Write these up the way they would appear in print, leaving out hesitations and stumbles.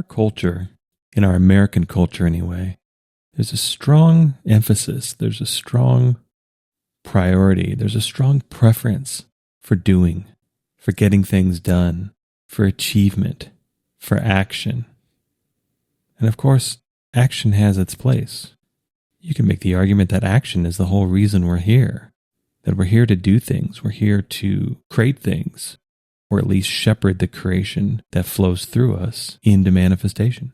culture, in our American culture anyway, there's a strong emphasis, there's a strong priority, there's a strong preference for doing, for getting things done, for achievement, for action. And of course, action has its place. You can make the argument that action is the whole reason we're here, that we're here to do things, we're here to create things, or at least shepherd the creation that flows through us into manifestation.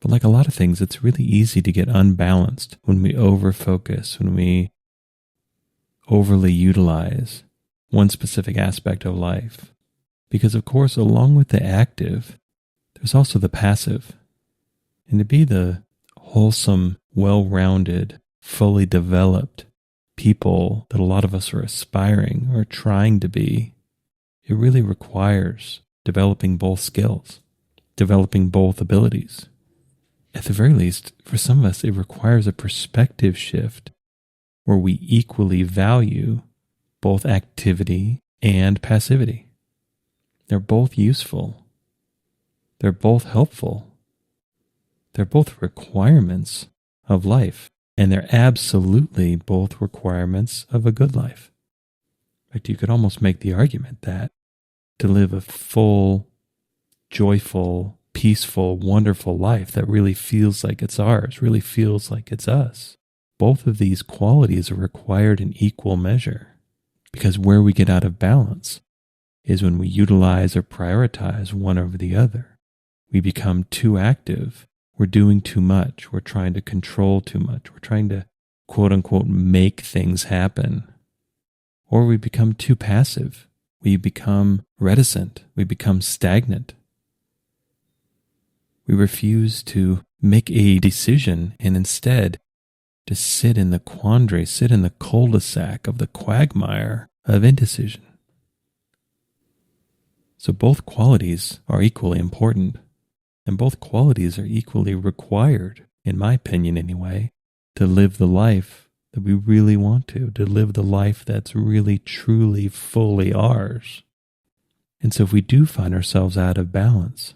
But like a lot of things, it's really easy to get unbalanced when we over-focus, when we overly utilize one specific aspect of life. Because of course, along with the active, there's also the passive. And to be the wholesome, well-rounded, fully developed people that a lot of us are aspiring or trying to be, it really requires developing both skills, developing both abilities. At the very least, for some of us, it requires a perspective shift where we equally value both activity and passivity. They're both useful. They're both helpful. They're both requirements of life, and they're absolutely both requirements of a good life. In fact, you could almost make the argument that to live a full, joyful, peaceful, wonderful life that really feels like it's ours, really feels like it's us, both of these qualities are required in equal measure. Because where we get out of balance is when we utilize or prioritize one over the other. We become too active. We're doing too much. We're trying to control too much. We're trying to, quote unquote, make things happen. Or we become too passive. We become reticent. We become stagnant. We refuse to make a decision and instead to sit in the quandary, sit in the cul-de-sac of the quagmire of indecision. So both qualities are equally important, and both qualities are equally required, in my opinion anyway, to live the life that we really want to live the life that's really, truly, fully ours. And so if we do find ourselves out of balance,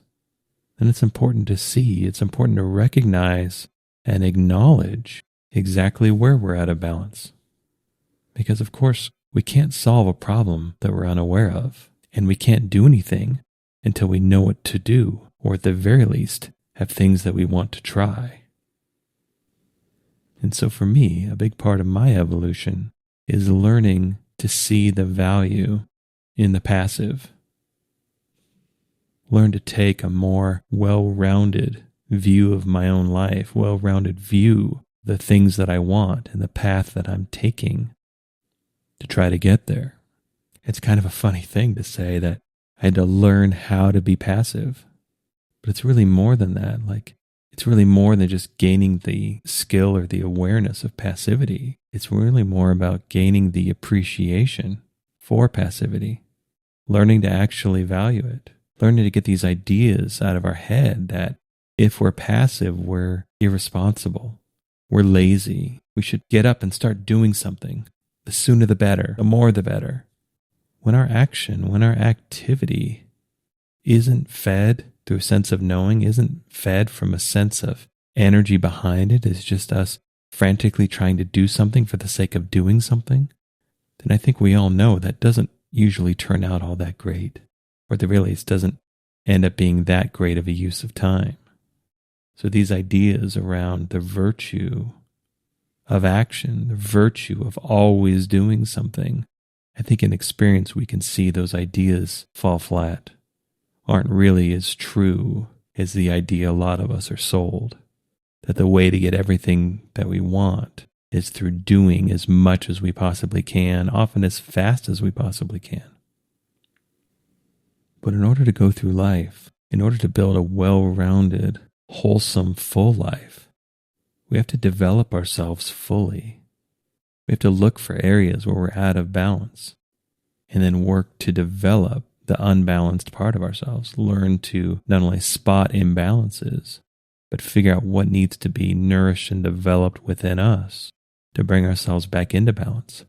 then it's important to see, it's important to recognize and acknowledge exactly where we're out of balance. Because of course, we can't solve a problem that we're unaware of, and we can't do anything until we know what to do, or at the very least, have things that we want to try. And so for me, a big part of my evolution is learning to see the value in the passive. Learn to take a more well-rounded view of my own life, well-rounded view of the things that I want and the path that I'm taking to try to get there. It's kind of a funny thing to say that I had to learn how to be passive, but it's really more than that. It's really more than just gaining the skill or the awareness of passivity. It's really more about gaining the appreciation for passivity, learning to actually value it, learning to get these ideas out of our head that if we're passive, we're irresponsible, we're lazy, we should get up and start doing something. The sooner the better, the more the better. When our action, when our activity isn't fed through a sense of knowing, isn't fed from a sense of energy behind it, is just us frantically trying to do something for the sake of doing something, then I think we all know that doesn't usually turn out all that great, or at the very least doesn't end up being that great of a use of time. So these ideas around the virtue of action, the virtue of always doing something, I think in experience we can see those ideas fall flat, aren't really as true as the idea a lot of us are sold, that the way to get everything that we want is through doing as much as we possibly can, often as fast as we possibly can. But in order to go through life, in order to build a well-rounded, wholesome, full life, we have to develop ourselves fully. We have to look for areas where we're out of balance and then work to develop the unbalanced part of ourselves, learn to not only spot imbalances, but figure out what needs to be nourished and developed within us to bring ourselves back into balance.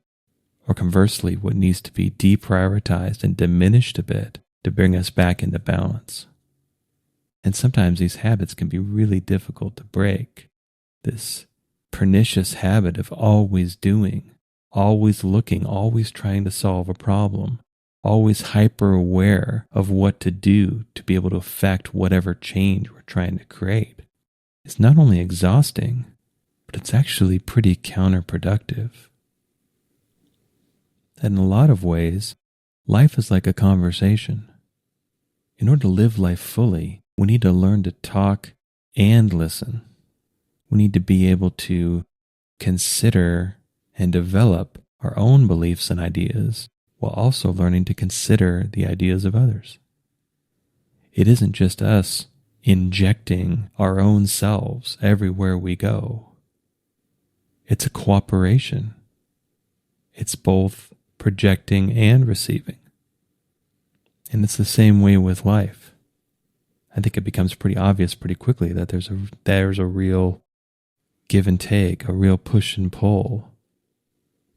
Or conversely, what needs to be deprioritized and diminished a bit to bring us back into balance. And sometimes these habits can be really difficult to break. This pernicious habit of always doing, always looking, always trying to solve a problem, always hyper aware of what to do to be able to affect whatever change we're trying to create, is not only exhausting, but it's actually pretty counterproductive. And in a lot of ways, life is like a conversation. In order to live life fully, we need to learn to talk and listen. We need to be able to consider and develop our own beliefs and ideas while also learning to consider the ideas of others. It isn't just us injecting our own selves everywhere we go. It's a cooperation. It's both projecting and receiving. And it's the same way with life. I think it becomes pretty obvious pretty quickly that there's a real give and take, a real push and pull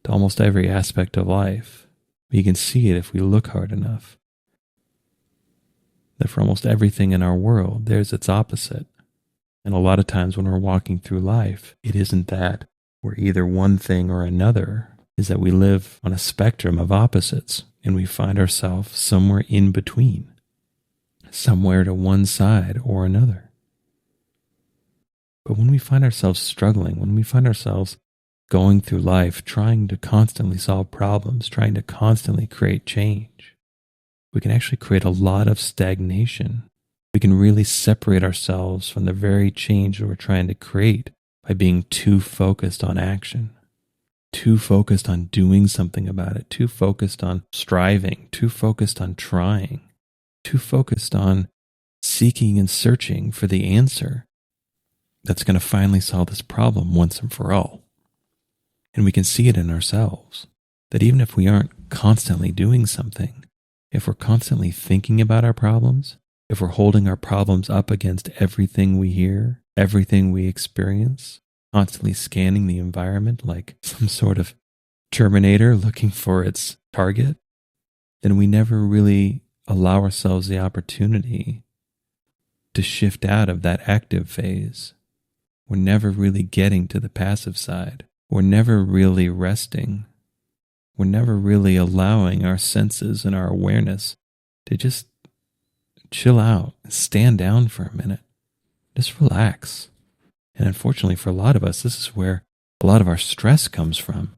to almost every aspect of life. You can see it if we look hard enough. That for almost everything in our world, there's its opposite. And a lot of times when we're walking through life, it isn't that we're either one thing or another, is that we live on a spectrum of opposites and we find ourselves somewhere in between, somewhere to one side or another. But when we find ourselves struggling, when we find ourselves going through life trying to constantly solve problems, trying to constantly create change, we can actually create a lot of stagnation. We can really separate ourselves from the very change that we're trying to create by being too focused on action, too focused on doing something about it, too focused on striving, too focused on trying, too focused on seeking and searching for the answer that's going to finally solve this problem once and for all. And we can see it in ourselves, that even if we aren't constantly doing something, if we're constantly thinking about our problems, if we're holding our problems up against everything we hear, everything we experience, constantly scanning the environment like some sort of Terminator looking for its target, then we never really allow ourselves the opportunity to shift out of that active phase. We're never really getting to the passive side. We're never really resting. We're never really allowing our senses and our awareness to just chill out and stand down for a minute. Just relax. And unfortunately for a lot of us, this is where a lot of our stress comes from.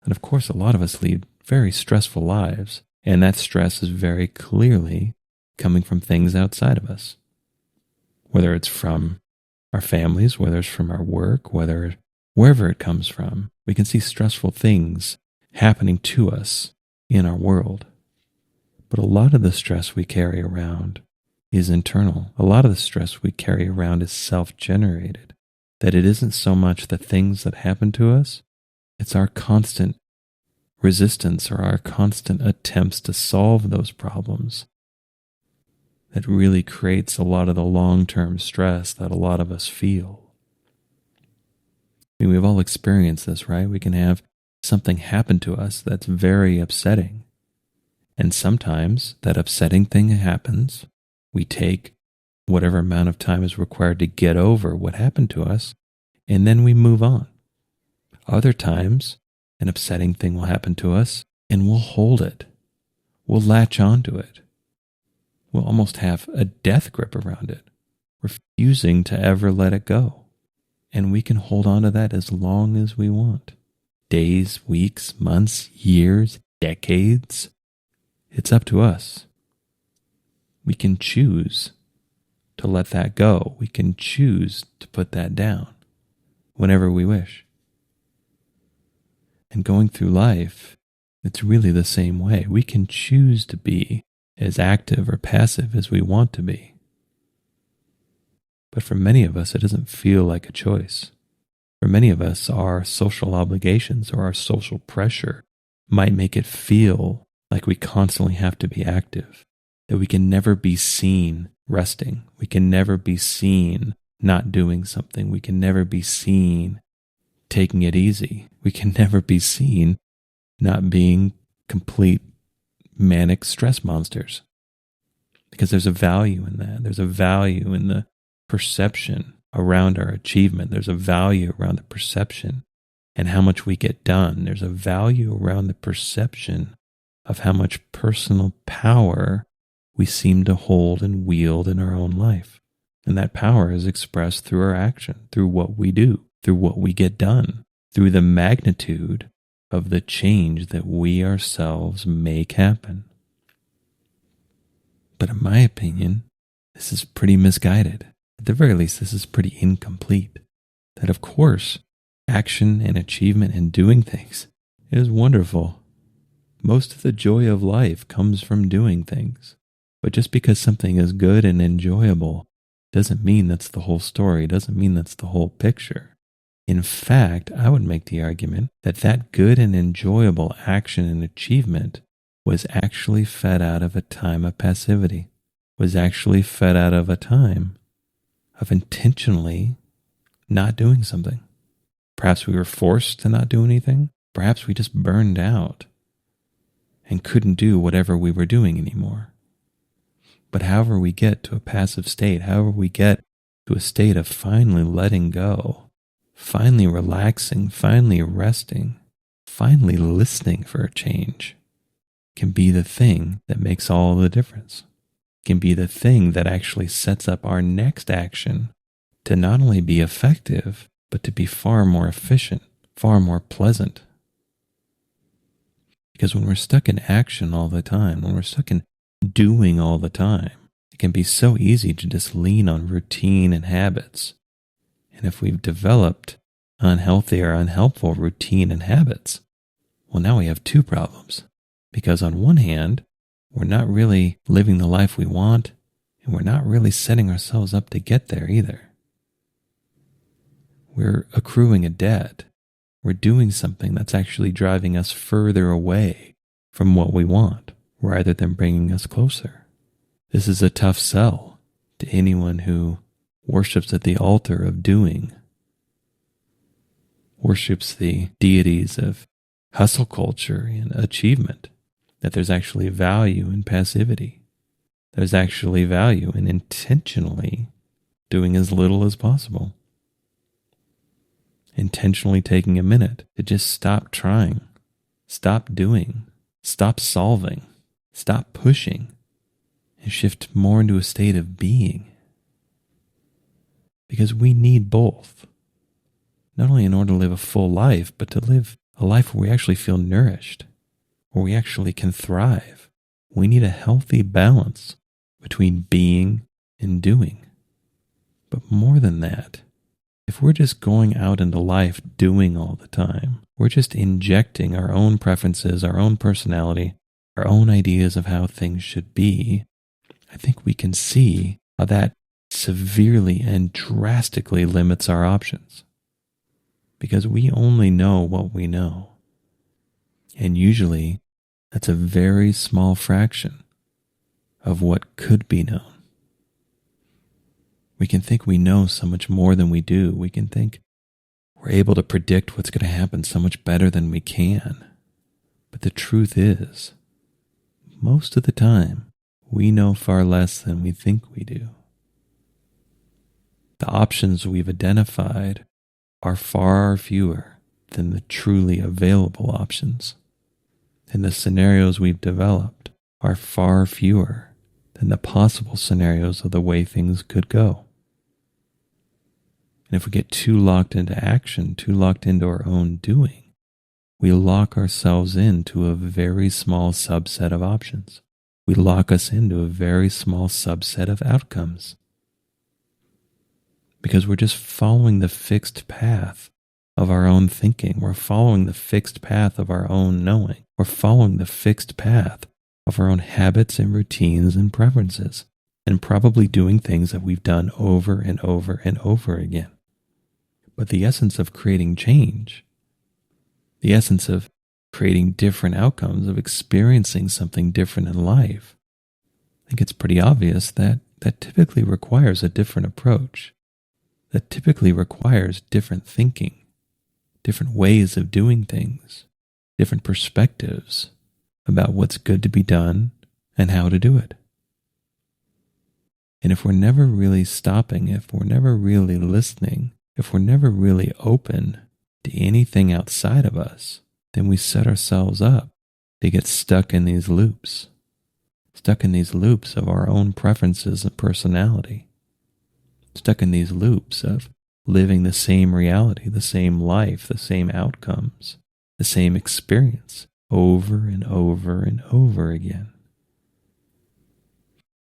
And of course, a lot of us lead very stressful lives. And that stress is very clearly coming from things outside of us. Whether it's from our families, whether it's from our work, wherever it comes from, we can see stressful things happening to us in our world. But a lot of the stress we carry around is internal. A lot of the stress we carry around is self-generated. That it isn't so much the things that happen to us, it's our constant resistance or our constant attempts to solve those problems that really creates a lot of the long-term stress that a lot of us feel. I mean, we've all experienced this, right? We can have something happen to us that's very upsetting. And sometimes that upsetting thing happens. We take whatever amount of time is required to get over what happened to us, and then we move on. Other times, an upsetting thing will happen to us, and we'll hold it. We'll latch onto it. We'll almost have a death grip around it, refusing to ever let it go. And we can hold on to that as long as we want. Days, weeks, months, years, decades. It's up to us. We can choose to let that go. We can choose to put that down whenever we wish. And going through life, it's really the same way. We can choose to be as active or passive as we want to be. But for many of us, it doesn't feel like a choice. For many of us, our social obligations or our social pressure might make it feel like we constantly have to be active, that we can never be seen resting. We can never be seen not doing something. We can never be seen taking it easy. We can never be seen not being complete manic stress monsters. because there's a value in that. There's a value in the perception around our achievement. There's a value around the perception and how much we get done. There's a value around the perception of how much personal power we seem to hold and wield in our own life. And that power is expressed through our action, through what we do, through what we get done, through the magnitude of the change that we ourselves make happen. But in my opinion, this is pretty misguided. At the very least, this is pretty incomplete. That of course, action and achievement and doing things is wonderful. Most of the joy of life comes from doing things. But just because something is good and enjoyable doesn't mean that's the whole story, doesn't mean that's the whole picture. In fact, I would make the argument that that good and enjoyable action and achievement was actually fed out of a time of passivity, was actually fed out of a time of intentionally not doing something. Perhaps we were forced to not do anything. Perhaps we just burned out and couldn't do whatever we were doing anymore. But however we get to a passive state, however we get to a state of finally letting go, finally relaxing, finally resting, finally listening for a change, can be the thing that makes all the difference. Can be the thing that actually sets up our next action to not only be effective, but to be far more efficient, far more pleasant. Because when we're stuck in action all the time, when we're stuck in doing all the time, it can be so easy to just lean on routine and habits. And if we've developed unhealthy or unhelpful routine and habits, well, now we have two problems. Because on one hand, we're not really living the life we want, and we're not really setting ourselves up to get there either. We're accruing a debt. We're doing something that's actually driving us further away from what we want, rather than bringing us closer. This is a tough sell to anyone who worships at the altar of doing, worships the deities of hustle culture and achievement, that there's actually value in passivity. There's actually value in intentionally doing as little as possible. Intentionally taking a minute to just stop trying, stop doing, stop solving, stop pushing, and shift more into a state of being. Because we need both. Not only in order to live a full life, but to live a life where we actually feel nourished, where we actually can thrive. We need a healthy balance between being and doing. But more than that, if we're just going out into life doing all the time, we're just injecting our own preferences, our own personality, our own ideas of how things should be, I think we can see how that severely and drastically limits our options. Because we only know what we know. And usually, that's a very small fraction of what could be known. We can think we know so much more than we do. We can think we're able to predict what's going to happen so much better than we can. But the truth is, most of the time, we know far less than we think we do. The options we've identified are far fewer than the truly available options. And the scenarios we've developed are far fewer than the possible scenarios of the way things could go. And if we get too locked into action, too locked into our own doing, we lock ourselves into a very small subset of options. We lock us into a very small subset of outcomes. Because we're just following the fixed path of our own thinking. We're following the fixed path of our own knowing. We're following the fixed path of our own habits and routines and preferences, and probably doing things that we've done over and over and over again. But the essence of creating change, the essence of creating different outcomes, of experiencing something different in life, I think it's pretty obvious that typically requires a different approach, that typically requires different thinking, different ways of doing things, different perspectives about what's good to be done and how to do it. And if we're never really stopping, if we're never really listening, if we're never really open to anything outside of us, then we set ourselves up to get stuck in these loops of our own preferences and personality, stuck in these loops of living the same reality, the same life, the same outcomes, the same experience over and over and over again.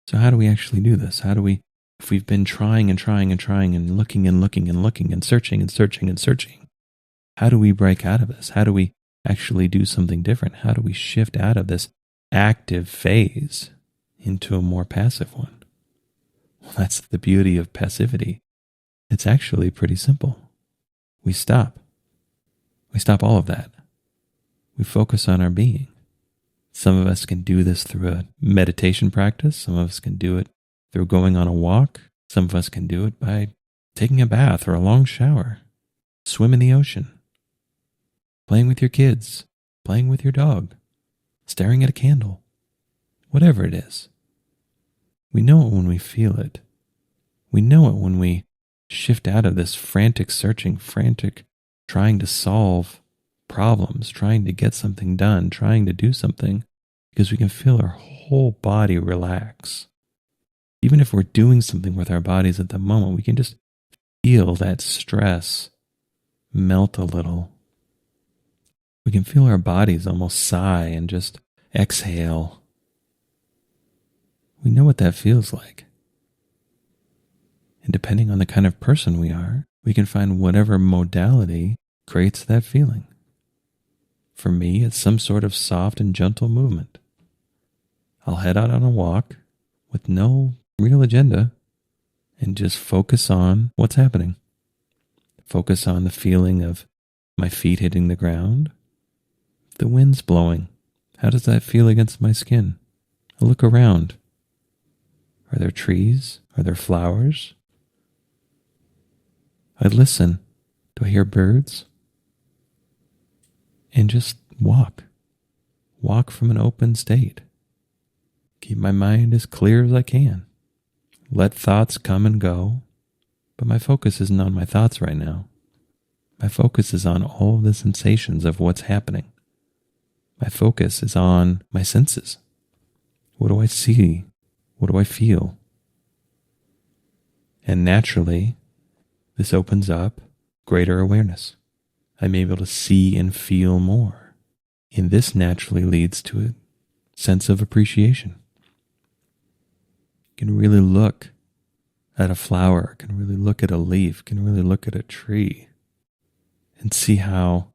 So how do we actually do this? How do we, if we've been trying and looking and searching, how do we break out of this? How do we actually do something different? How do we shift out of this active phase into a more passive one? Well, that's the beauty of passivity. It's actually pretty simple. We stop. We stop all of that. We focus on our being. Some of us can do this through a meditation practice. Some of us can do it through going on a walk. Some of us can do it by taking a bath or a long shower, swim in the ocean, playing with your kids, playing with your dog, staring at a candle, whatever it is. We know it when we feel it. We know it when we shift out of this frantic searching, frantic trying to solve problems, trying to get something done, trying to do something, because we can feel our whole body relax. Even if we're doing something with our bodies at the moment, we can just feel that stress melt a little. We can feel our bodies almost sigh and just exhale. We know what that feels like. And depending on the kind of person we are, we can find whatever modality creates that feeling. For me, it's some sort of soft and gentle movement. I'll head out on a walk with no real agenda and just focus on what's happening. Focus on the feeling of my feet hitting the ground. The wind's blowing. How does that feel against my skin? I look around. Are there trees? Are there flowers? I listen. Do I hear birds? And just walk. Walk from an open state. Keep my mind as clear as I can. Let thoughts come and go, but my focus isn't on my thoughts right now. My focus is on all of the sensations of what's happening. My focus is on my senses. What do I see? What do I feel? And naturally, this opens up greater awareness. I'm able to see and feel more. And this naturally leads to a sense of appreciation. You can really look at a flower, can really look at a leaf, can really look at a tree and see how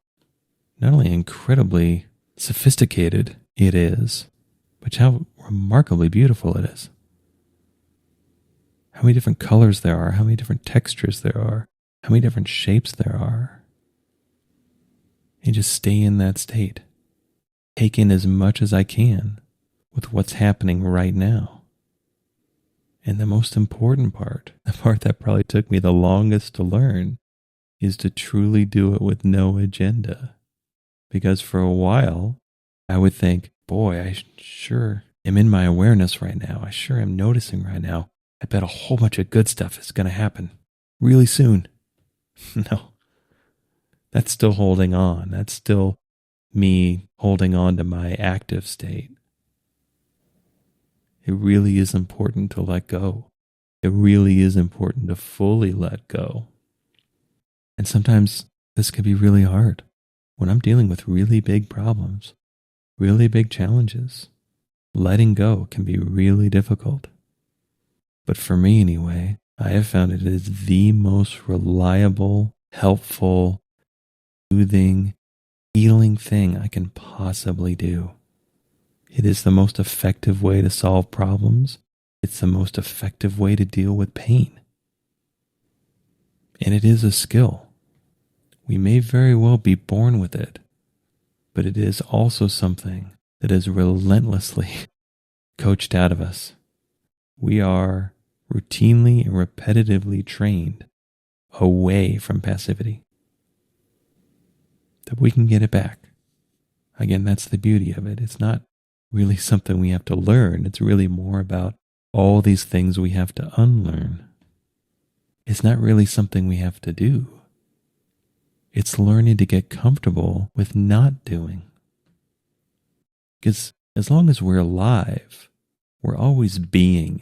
not only incredibly sophisticated it is, but how remarkably beautiful it is. How many different colors there are, how many different textures there are, how many different shapes there are. And just stay in that state. Take in as much as I can with what's happening right now. And the most important part, the part that probably took me the longest to learn, is to truly do it with no agenda. Because for a while, I would think, boy, I sure am in my awareness right now. I sure am noticing right now. I bet a whole bunch of good stuff is going to happen really soon. No, that's still holding on. That's still me holding on to my active state. It really is important to let go. It really is important to fully let go. And sometimes this can be really hard. When I'm dealing with really big problems, really big challenges, letting go can be really difficult. But for me anyway, I have found it is the most reliable, helpful, soothing, healing thing I can possibly do. It is the most effective way to solve problems. It's the most effective way to deal with pain. And it is a skill. We may very well be born with it, but it is also something that is relentlessly coached out of us. We are routinely and repetitively trained away from passivity. That we can get it back. Again, that's the beauty of it. It's not really something we have to learn. It's really more about all these things we have to unlearn. It's not really something we have to do. It's learning to get comfortable with not doing. Because as long as we're alive, we're always being.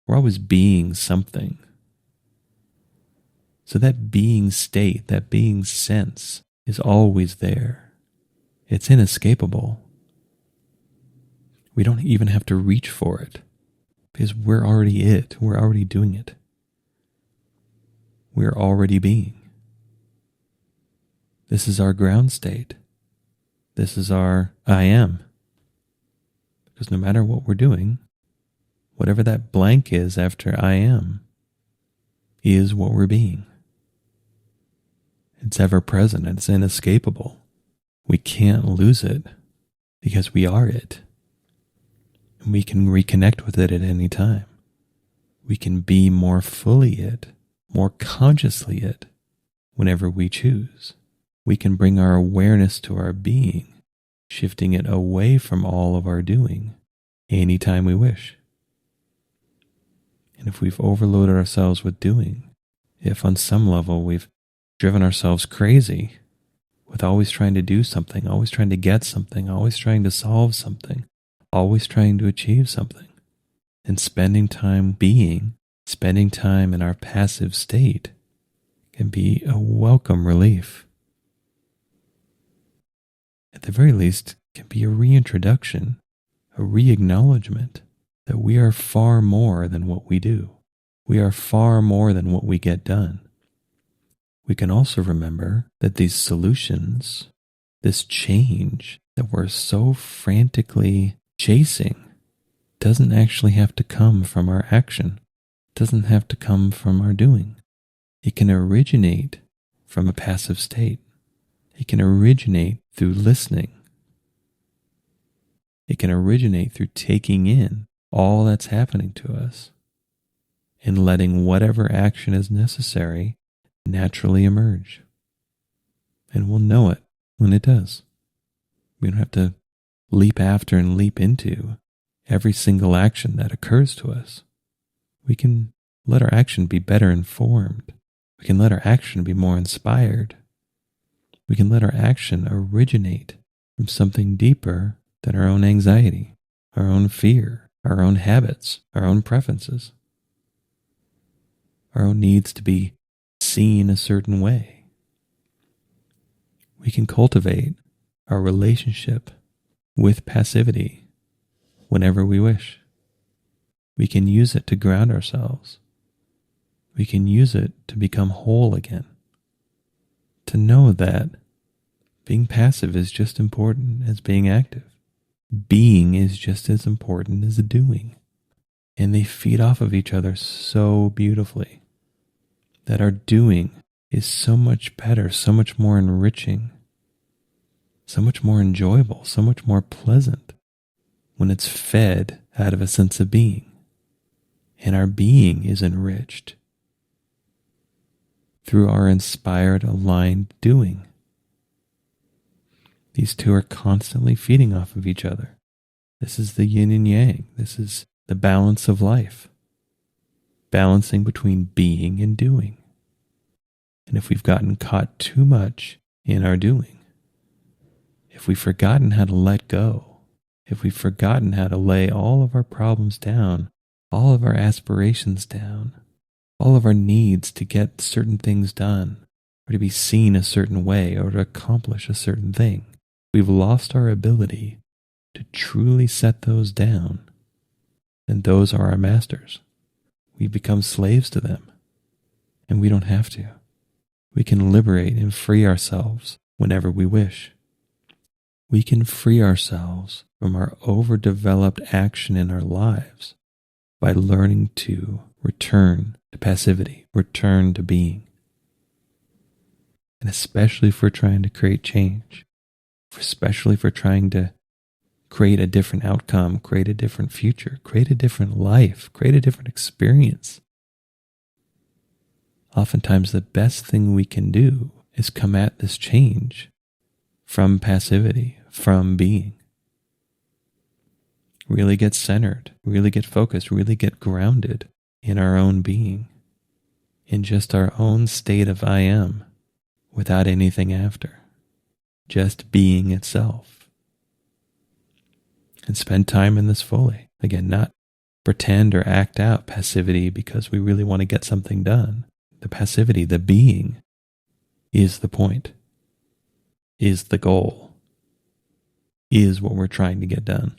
We're always being something. So that being state, that being sense is always there. It's inescapable. We don't even have to reach for it because we're already it. We're already doing it. We're already being. This is our ground state. This is our I am. Because no matter what we're doing, whatever that blank is after I am is what we're being. It's ever present. It's inescapable. We can't lose it because we are it. And we can reconnect with it at any time. We can be more fully it, more consciously it, whenever we choose. We can bring our awareness to our being, shifting it away from all of our doing anytime we wish. And if we've overloaded ourselves with doing, if on some level we've driven ourselves crazy with always trying to do something, always trying to get something, always trying to solve something, always trying to achieve something, and spending time being, spending time in our passive state can be a welcome relief. At the very least, can be a reintroduction, a re-acknowledgement that we are far more than what we do. We are far more than what we get done. We can also remember that these solutions, this change that we're so frantically chasing, doesn't actually have to come from our action. It doesn't have to come from our doing. It can originate from a passive state. It can originate through listening. It can originate through taking in all that's happening to us and letting whatever action is necessary naturally emerge. And we'll know it when it does. We don't have to leap after and leap into every single action that occurs to us. We can let our action be better informed. We can let our action be more inspired. We can let our action originate from something deeper than our own anxiety, our own fear, our own habits, our own preferences, our own needs to be seen a certain way. We can cultivate our relationship with passivity whenever we wish. We can use it to ground ourselves. We can use it to become whole again. To know that being passive is just important as being active. Being is just as important as doing. And they feed off of each other so beautifully that our doing is so much better, so much more enriching, so much more enjoyable, so much more pleasant when it's fed out of a sense of being. And our being is enriched through our inspired, aligned doing. These two are constantly feeding off of each other. This is the yin and yang. This is the balance of life. Balancing between being and doing. And if we've gotten caught too much in our doing, if we've forgotten how to let go, if we've forgotten how to lay all of our problems down, all of our aspirations down, all of our needs to get certain things done, or to be seen a certain way, or to accomplish a certain thing, we've lost our ability to truly set those down, and those are our masters. We become slaves to them, and we don't have to. We can liberate and free ourselves whenever we wish. We can free ourselves from our overdeveloped action in our lives by learning to return to passivity, return to being. And especially if we're trying to create change, especially if we're trying to create a different outcome, create a different future, create a different life, create a different experience. Oftentimes the best thing we can do is come at this change from passivity, from being. really get centered, really get focused, really get grounded in our own being, in just our own state of I am, without anything after, just being itself. And spend time in this fully. Again, not pretend or act out passivity because we really want to get something done. The passivity, the being, is the point, is the goal, is what we're trying to get done.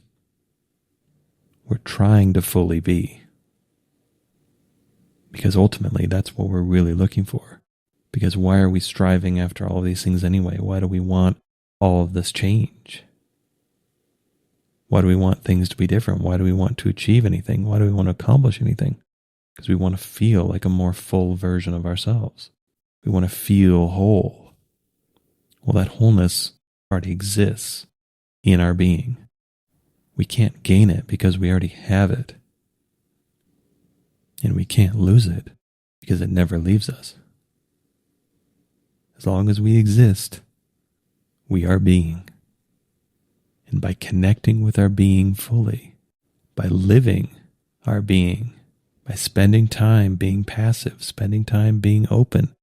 We're trying to fully be. Because ultimately, that's what we're really looking for. Because why are we striving after all of these things anyway? Why do we want all of this change? Why do we want things to be different? Why do we want to achieve anything? Why do we want to accomplish anything? Because we want to feel like a more full version of ourselves. We want to feel whole. Well, that wholeness already exists in our being. We can't gain it because we already have it. And we can't lose it because it never leaves us. As long as we exist, we are being. And by connecting with our being fully, by living our being, by spending time being passive, spending time being open,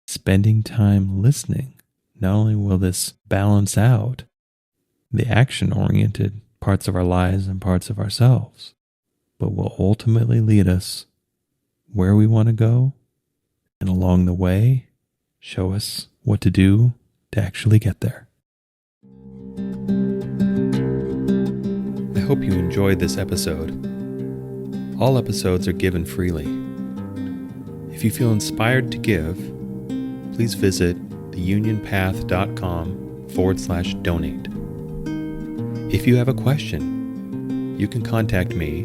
spending time listening, not only will this balance out the action-oriented parts of our lives and parts of ourselves, but will ultimately lead us where we want to go, and along the way, show us what to do to actually get there. I hope you enjoyed this episode. All episodes are given freely. If you feel inspired to give, please visit theunionpath.com/donate. If you have a question, you can contact me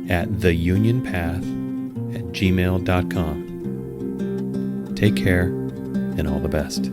at theunionpath@gmail.com. Take care and all the best.